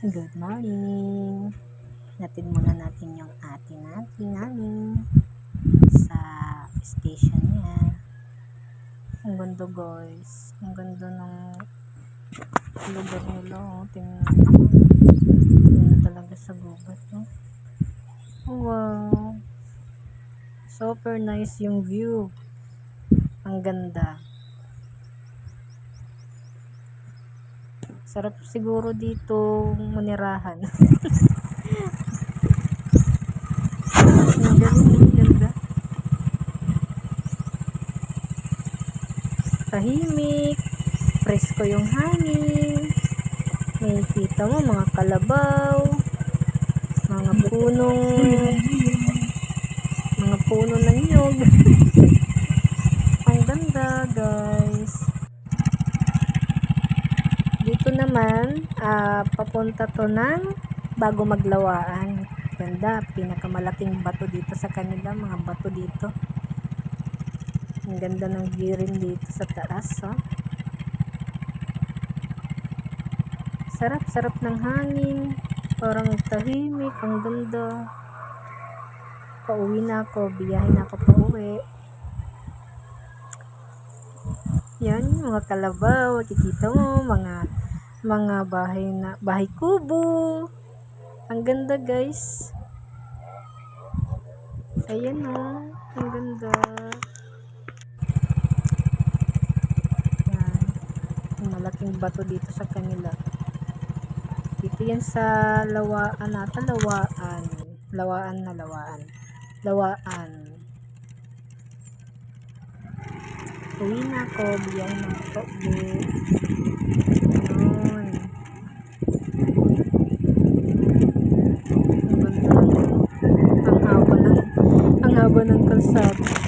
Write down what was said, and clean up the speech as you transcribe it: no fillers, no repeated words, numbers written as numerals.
Good morning! Natin muna natin yung ate namin sa station niya. Ang ganda guys. Ang ganda ng lugar nila. Oh. Tingnan talaga sa gubat. Oh. Wow! Super nice yung view. Ang ganda. Sarap siguro dito manirahan. Ang ganda. Tahimik. Presko yung hangin. May kita mo mga kalabaw. Mga puno ng nyog. Ang ganda guys. Dito naman, papunta to ng bago maglawaan. Ganda, pinakamalaking bato dito sa kanila, mga bato dito. Ang ganda ng view rin dito sa taas. Oh. Sarap ng hangin. Parang tahimik, ang ganda. Pauwi na ako, biyahe na ako pauwi. Yan, mga kalabaw, makikita mo, mga bahay kubo. Ang ganda guys. Ayan o, ang ganda. Yan, malaking bato dito sa kanila. Dito yan sa Lawaan. Uwi na ako, biyahe ng pauwi. Yun. Ang ganda. Ang haba ng kalsada.